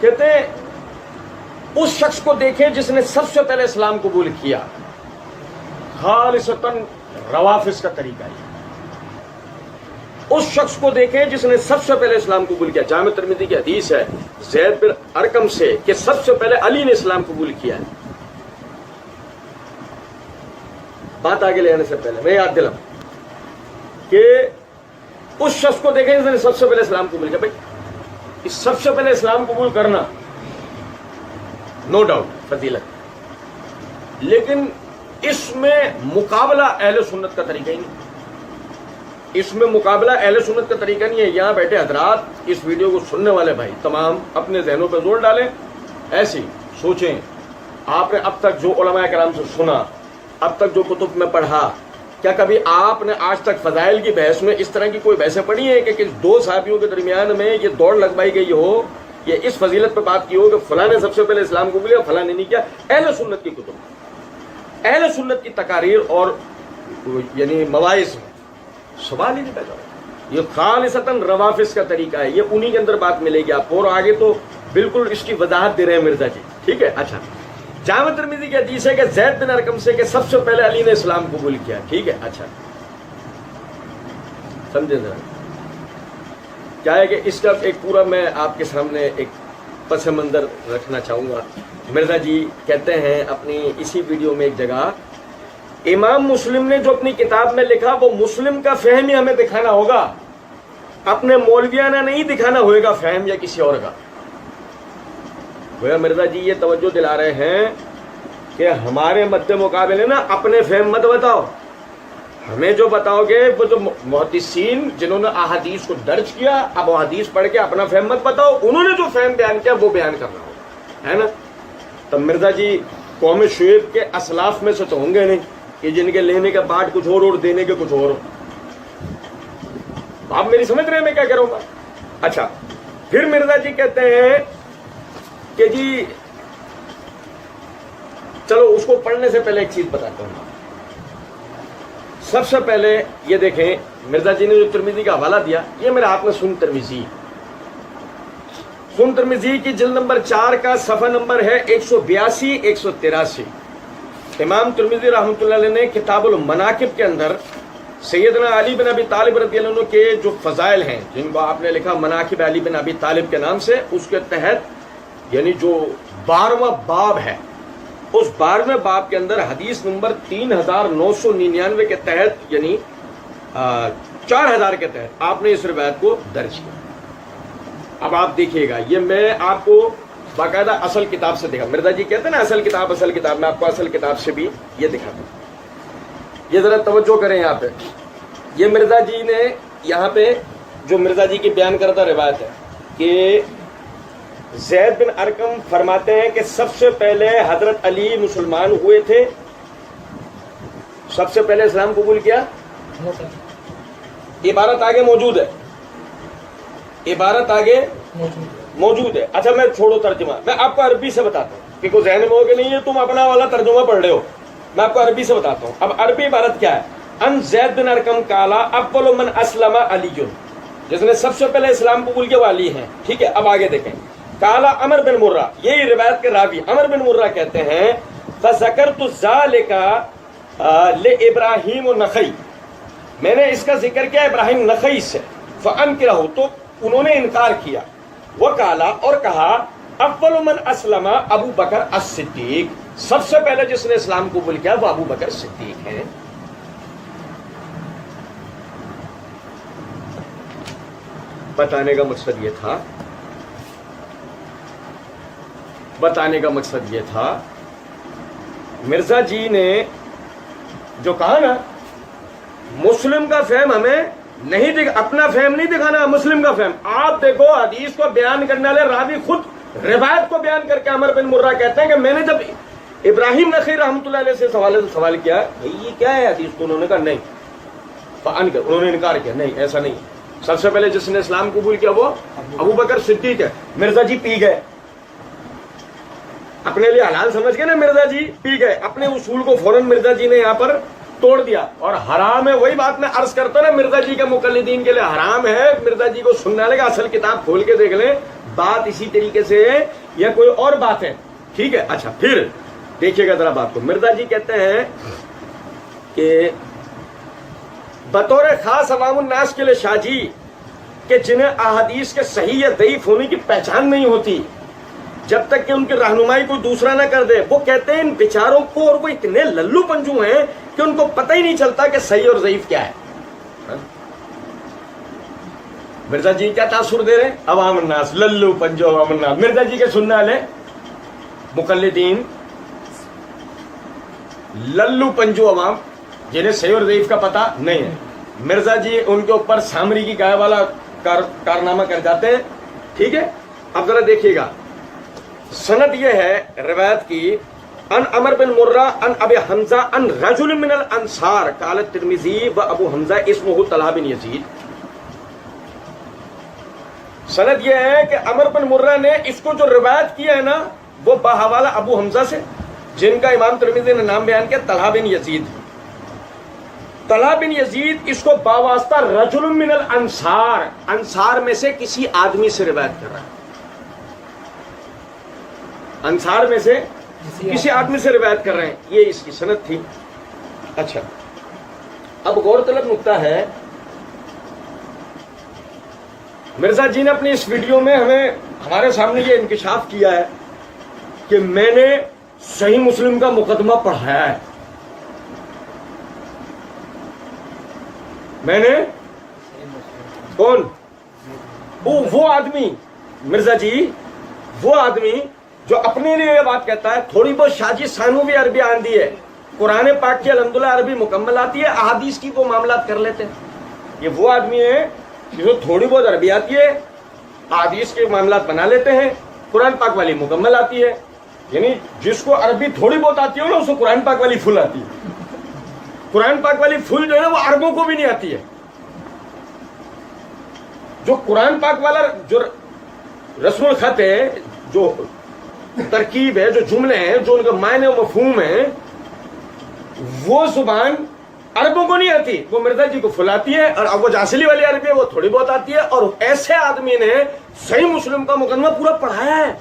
کہتے ہیں اس شخص کو دیکھیں جس نے سب سے پہلے اسلام قبول کیا، خالصتاً روافظ کا طریقہ ہے۔ اس شخص کو دیکھیں جس نے سب سے پہلے اسلام قبول کیا۔ جامع ترمذی کی حدیث ہے زید بن ارقم سے کہ سب سے پہلے علی نے اسلام قبول کیا ہے۔ بات آگے لے آنے سے پہلے میں یاد دلاؤں کہ اس شخص کو دیکھیں جس نے سب سے پہلے اسلام قبول کیا۔ بھائی اس سب سے پہلے اسلام قبول کرنا نو ڈاؤٹ فضیلت، لیکن اس میں مقابلہ اہل سنت کا طریقہ ہی نہیں، اس میں مقابلہ اہل سنت کا طریقہ نہیں ہے۔ یہاں بیٹھے حضرات، اس ویڈیو کو سننے والے بھائی تمام اپنے ذہنوں پہ زور ڈالیں، ایسی سوچیں، آپ نے اب تک جو علماء کرام سے سنا، اب تک جو کتب میں پڑھا، کیا کبھی آپ نے آج تک فضائل کی بحث میں اس طرح کی کوئی بحثیں پڑھی ہیں کہ دو صحابیوں کے درمیان میں یہ دوڑ لگوائی گئی ہو، یہ اس فضیلت پہ بات کی ہو کہ فلاں نے سب سے پہلے اسلام قبول کیا فلاں نے نہیں کیا؟ اہل سنت کی کتب، اہل سنت کی تقاریر اور یعنی مواعظ میں سوال ہی نہیں پیدا ہوتا۔ یہ خالصتاً روافظ کا طریقہ ہے، یہ انہی کے اندر بات ملے گی آپ کو، اور آگے تو بالکل اس کی وضاحت دے رہے ہیں مرزا جی، ٹھیک ہے۔ اچھا، جامع ترمذی کی حدیث ہے کہ زید بن ارقم سے کہ سب سے پہلے علی نے اسلام قبول کیا، ٹھیک ہے۔ اچھا سمجھے ذرا کیا ہے کہ اس کا ایک پورا میں آپ کے سامنے ایک پس منظر رکھنا چاہوں گا۔ مرزا جی کہتے ہیں اپنی اسی ویڈیو میں ایک جگہ، امام مسلم نے جو اپنی کتاب میں لکھا وہ مسلم کا فہم ہی ہمیں دکھانا ہوگا، اپنے مولویانہ نہیں دکھانا ہوئے گا فہم یا کسی اور کا۔ مرزا جی یہ توجہ دلا رہے ہیں کہ ہمارے مد مقابلے نا اپنے فہم مت بتاؤ، ہمیں جو بتاؤ گے وہ جو محدثین جنہوں نے احادیث کو درج کیا، اب وہ حدیث پڑھ کے اپنا فہم مت بتاؤ، انہوں نے جو فہم بیان کیا وہ بیان کرنا ہوگا، ہے نا۔ تب مرزا جی قوم شعیب کے اسلاف میں سے تو ہوں گے نہیں کہ جن کے لینے کے بعد کچھ اور دینے کے کچھ اور ہو۔ آپ میری سمجھ رہے ہیں میں کیا کروں گا؟ اچھا، پھر مرزا جی کہتے ہیں کہ جی چلو اس کو پڑھنے سے پہلے ایک چیز بتاتا ہوں۔ سب سے پہلے یہ دیکھیں مرزا جی نے جو ترمذی کا حوالہ دیا، یہ میرے ہاتھ میں سن ترمذی کی جلد نمبر 4 کا صفحہ نمبر ہے 182 183۔ امام ترمذی رحمۃ اللہ علیہ نے کتاب المناقب کے اندر سیدنا علی بن ابی طالب رضی اللہ عنہ کے جو فضائل ہیں، جن کو آپ نے لکھا مناقب علی بن ابی طالب کے نام سے، اس کے تحت یعنی جو 12واں باب ہے، اس 12ویں باب کے اندر حدیث نمبر 3999 کے تحت یعنی 4000 کے تحت آپ نے اس روایت کو درج کیا۔ اب آپ دیکھیے گا، یہ میں آپ کو باقاعدہ اصل کتاب سے دکھا، مرزا جی کہتے ہیں نا اصل کتاب، میں آپ کو اصل کتاب سے بھی یہ دکھاتا ہوں۔ یہ ذرا توجہ کریں یہاں پہ، یہ مرزا جی نے یہاں پہ جو مرزا جی کی بیان کردہ روایت ہے کہ زید بن ارقم فرماتے ہیں کہ سب سے پہلے حضرت علی مسلمان ہوئے تھے، سب سے پہلے اسلام قبول کیا۔ عبارت آگے موجود ہے، عبارت آگے موجود ہے۔ اچھا میں چھوڑو ترجمہ، میں آپ کو عربی سے بتاتا ہوں کہ کوئی ذہن میں ہو کہ نہیں یہ تم اپنا والا ترجمہ پڑھ رہے ہو، میں آپ کو عربی سے بتاتا ہوں۔ اب عربی عبارت کیا ہے؟ ان زید بن ارقم قالا اول من اسلم علی، جس نے سب سے پہلے اسلام قبول کیا وہ علی ہیں، ٹھیک ہے۔ اب آگے دیکھیں، قالا عمر بن مرہ، یہی روایت کے راوی عمر بن مرہ کہتے ہیں فذکرت ذالک لابراہیم النخعی، میں نے اس کا ذکر کیا ابراہیم نخعی سے، فانکرہ، تو انہوں نے انکار کیا، وقالا، اور کہا اول من اسلم ابو بکر الصدیق، سب سے پہلے جس نے اسلام قبول کیا وہ ابو بکر صدیق ہیں۔ بتانے کا مقصد یہ تھا مرزا جی نے جو کہا نا مسلم کا فہم ہمیں نہیں اپنا فہم نہیں دکھانا، مسلم کا فہم۔ آپ دیکھو حدیث کو بیان کرنے والے راوی خود روایت کو بیان کر کے عمر بن مرہ کہتے ہیں کہ میں نے جب ابراہیم نخعی رحمۃ اللہ علیہ سے سوال کیا یہ کیا ہے حدیث، تو انہوں نے کہا نہیں، انہوں نے انکار کیا، نہیں ایسا نہیں، سب سے پہلے جس نے اسلام قبول کیا وہ ابو بکر صدیق ہے۔ مرزا جی پی گئے، اپنے لیے حلال سمجھ گئے نا، مرزا جی پی گئے، اپنے اصول کو فوراً مرزا جی نے یہاں پر توڑ دیا، اور حرام ہے، وہی بات میں عرض کرتا نا، مرزا جی کے مقلدین کے لیے حرام ہے، مرزا جی کو سننا لگا، اصل کتاب کھول کے دیکھ لیں، بات اسی طریقے سے یا کوئی اور بات ہے؟ ٹھیک ہے. اچھا پھر دیکھیے گا ذرا بات کو. مرزا جی کہتے ہیں کہ بطور خاص عوام الناس کے لیے شاہ جی کہ جنہیں احادیث کے صحیح یا ضعیف ہونے کی پہچان نہیں ہوتی جب تک کہ ان کی رہنمائی کوئی دوسرا نہ کر دے، وہ کہتے ہیں ان بیچاروں کو، اور وہ اتنے للو پنجو ہیں کہ ان کو پتہ ہی نہیں چلتا کہ صحیح اور ضعیف کیا ہے. مرزا جی کیا تاثر دے رہے ہیں؟ عوام الناس، للو پنجو عوام الناس. مرزا جی کے سننے والے مقلدین للو پنجو عوام جنہیں صحیح اور ضعیف کا پتہ نہیں ہے. مرزا جی ان کے اوپر سامری کی گائے والا کارنامہ کر جاتے ہیں. ٹھیک ہے. اب ذرا دیکھیے گا سند یہ ہے روایت کی، ان عمر بن مرہ ان ابی حمزہ ان رجل من الانصار قال الترمذی و ابو حمزہ اسمہ طلحہ بن یزید. سند یہ ہے کہ عمر بن مرہ نے اس کو جو روایت کیا ہے نا وہ بحوالہ ابو حمزہ سے، جن کا امام ترمذی نے نام بیان کیا طلحہ بن یزید. طلحہ بن یزید اس کو باواسطہ رجل من الانصار، انصار میں سے کسی آدمی سے روایت کر رہا ہے. انصار میں سے کسی آدمی سے روایت کر رہے ہیں، یہ اس کی سند تھی. اچھا اب غور طلب نکتہ ہے، مرزا جی نے اپنی اس ویڈیو میں ہمارے سامنے یہ انکشاف کیا ہے کہ میں نے صحیح مسلم کا مقدمہ پڑھایا ہے. میں نے کون؟ وہ آدمی مرزا جی، وہ آدمی جو اپنے لیے یہ بات کہتا ہے تھوڑی بہت شاجی سانو بھی عربی آندی ہے، قرآن پاک کی الحمدللہ عربی مکمل آتی ہے، احادیث کی وہ معاملات کر لیتے ہیں. یہ وہ آدمی ہے جو تھوڑی بہت عربی آتی ہے، احادیث کے معاملات بنا لیتے ہیں، قرآن پاک والی مکمل آتی ہے. یعنی جس کو عربی تھوڑی بہت آتی ہے نا اس کو قرآن پاک والی فل آتی ہے. قرآن پاک والی فل جو ہے نا وہ عربوں کو بھی نہیں آتی ہے. جو قرآن پاک والا جو رسم الخط ہے، جو ترکیب ہے، جو جملے ہیں، جو ان کا معنی و مفہوم ہے، وہ زبان عربوں کو نہیں آتی، وہ مرزا جی کو فل آتی ہے. اور اب وہ جاسلی والی عربی ہے وہ تھوڑی بہت آتی ہے. اور ایسے آدمی نے صحیح مسلم کا مقدمہ پورا پڑھایا ہے.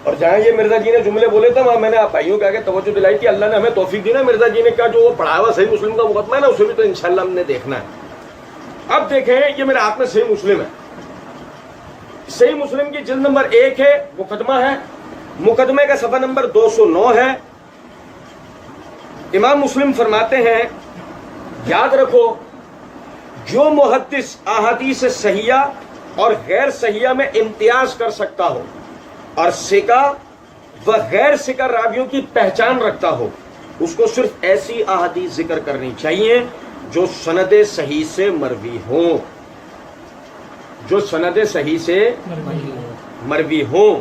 اور جہاں یہ مرزا جی نے جملے بولے تھے وہاں میں نے آپ بھائیوں کے آگے توجہ دلائی کہ اللہ نے ہمیں توفیق دی نا، مرزا جی نے کہا جو وہ پڑھایا ہوا صحیح مسلم کا مقدمہ ہے نا اسے بھی تو انشاءاللہ ہم نے دیکھنا ہے. اب دیکھیں یہ میرے ہاتھ میں صحیح مسلم ہے. صحیح مسلم کی جلد نمبر 1 ہے، مقدمہ ہے، مقدمے کا صفحہ نمبر 209 ہے. امام مسلم فرماتے ہیں یاد رکھو جو محدث احادیث صحیحہ اور غیر صحیحہ میں امتیاز کر سکتا ہو اور ثقہ و غیر ثقہ راویوں کی پہچان رکھتا ہو اس کو صرف ایسی احادیث ذکر کرنی چاہیے جو سند صحیح سے مروی ہوں، جو سند صحیح سے مروی ہوں،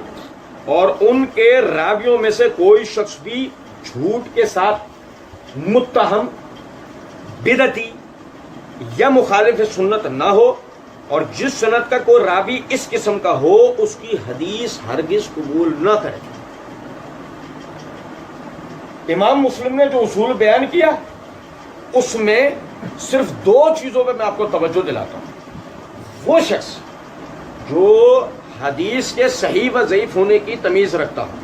اور ان کے راویوں میں سے کوئی شخص بھی جھوٹ کے ساتھ متہم، بدعتی یا مخالف سنت نہ ہو، اور جس سند کا کوئی راوی اس قسم کا ہو اس کی حدیث ہرگز قبول نہ کرے. امام مسلم نے جو اصول بیان کیا اس میں صرف 2 چیزوں پہ میں آپ کو توجہ دلاتا ہوں. وہ شخص جو حدیث کے صحیح و ضعیف ہونے کی تمیز رکھتا ہو،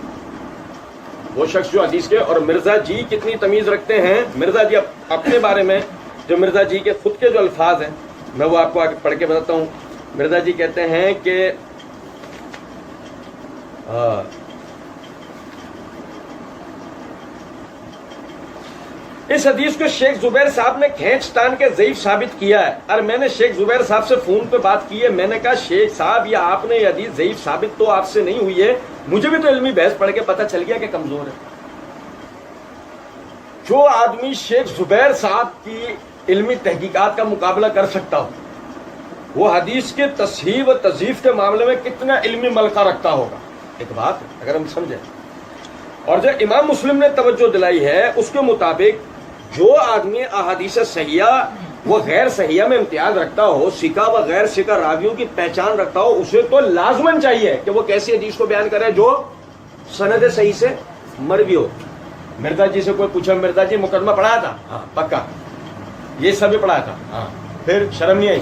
وہ شخص جو حدیث کے، اور مرزا جی کتنی تمیز رکھتے ہیں. مرزا جی اپنے بارے میں جو مرزا جی کے خود کے جو الفاظ ہیں میں وہ آپ کو آگے پڑھ کے بتاتا ہوں. مرزا جی کہتے ہیں کہ اس حدیث کو شیخ زبیر صاحب نے کھینچ تان کے ضعیف ثابت کیا ہے. اور میں نے شیخ زبیر صاحب سے فون پہ بات کی ہے، میں نے کہا شیخ صاحب یہ آپ نے یہ حدیث ضعیف ثابت تو آپ سے نہیں ہوئی ہے، مجھے بھی تو علمی بحث پڑھ کے پتہ چل گیا کہ کمزور ہے. جو آدمی شیخ زبیر صاحب کی علمی تحقیقات کا مقابلہ کر سکتا ہو وہ حدیث کے تصحیح و تضعیف کے معاملے میں کتنا علمی ملکہ رکھتا ہوگا. ایک بات اگر ہم سمجھیں. اور جو امام مسلم نے توجہ دلائی ہے اس کے مطابق جو آدمی احادیث صحیحہ وہ غیر صحیحہ میں امتیاز رکھتا ہو، ثقہ و غیر ثقہ راویوں کی پہچان رکھتا ہو، اسے تو لازماً چاہیے کہ وہ کیسی حدیث کو بیان کرے جو سند صحیح سے مروی ہو. مرزا جی سے کوئی پوچھا مرزا جی مقدمہ پڑھایا تھا؟ ہاں پکا. یہ سب بھی پڑھایا تھا؟ ہاں. پھر شرم نہیں آئی؟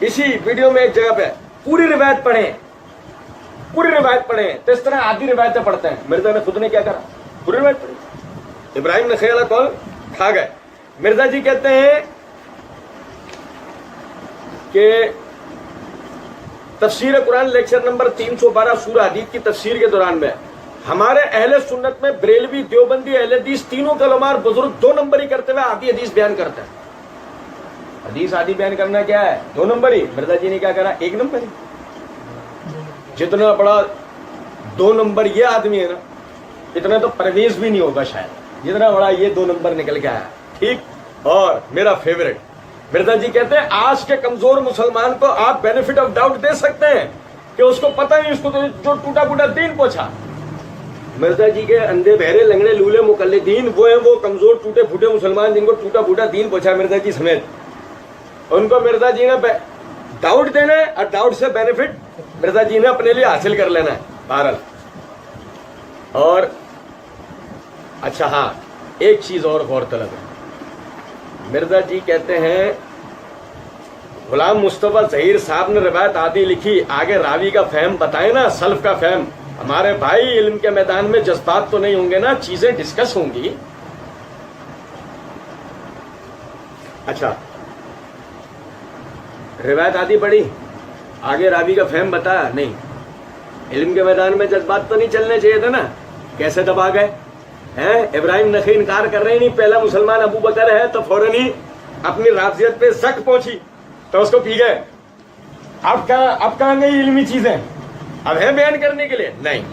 اسی ویڈیو میں ایک جگہ پہ پوری روایت پڑھیں، تو اس طرح آدھی روایتیں پڑھتے ہیں. مرزا نے خود نے کیا کرا؟ پوری روایت پڑھی. ابراہیم نخعی والا کال کھا گئے. مرزا جی کہتے ہیں کہ تفسیر قرآن لیکچر نمبر 312 سورہ حدید کی تفسیر کے دوران میں ہمارے اہل سنت میں بریلوی، دیوبندی، اہل حدیث تینوں کے علماء بزرگ 2 نمبر ہی کرتے ہوئے آدھی حدیث بیان کرتے ہیں. حدیث آدھی بیان کرنا کیا ہے؟ 2 نمبر ہی. مرزا جی نے کیا کرا؟ 1 نمبر ہی. جتنا بڑا 2 نمبر یہ آدمی ہے نا، اتنا تو پرویز بھی نہیں ہوگا شاید، جتنا بڑا یہ 2 نمبر نکل کے آیا. ٹھیک. اور میرا فیوریٹ مرزا جی کہتے ہیں آج کے کمزور مسلمان کو آپ بینیفٹ آف ڈاؤٹ دے سکتے ہیں کہ اس کو پتہ نہیں، اس کو تو جو ٹوٹا پھوٹا دین پہنچا. مرزا جی کے اندھے بہرے لنگڑے لولے مقلدین وہ ہیں، وہ کمزور ٹوٹے پھوٹے مسلمان جن کو ٹوٹا پھوٹا دین پہنچا مرزا جی سمیت. ان کو مرزا جی نے ڈاؤٹ دینا ہے اور ڈاؤٹ سے بینیفٹ مرزا جی نے اپنے لیے حاصل کر لینا ہے. بہرحال اور اچھا ہاں، ایک چیز اور غور طلب ہے. مرزا جی کہتے ہیں غلام مصطفیٰ ظہیر صاحب نے روایت آدھی لکھی، آگے راوی کا فہم بتائیں نا، سلف کا فہم. ہمارے بھائی علم کے میدان میں جذبات تو نہیں ہوں گے نا، چیزیں ڈسکس ہوں گی. اچھا روایت آدھی پڑھی، آگے راوی کا فہم بتایا نہیں. علم کے میدان میں جذبات تو نہیں چلنے چاہیے تھے نا، کیسے دبا گئے ہیں؟ ابراہیم نخعی انکار کر رہے نہیں، پہلا مسلمان ابو بکر ہے تو فوراً ہی اپنی رافضیت پہ شک پہنچی تو اس کو پی گئے. اب کہاں گئی علمی چیزیں؟ اب ہے بیان کرنے کے لیے نہیں.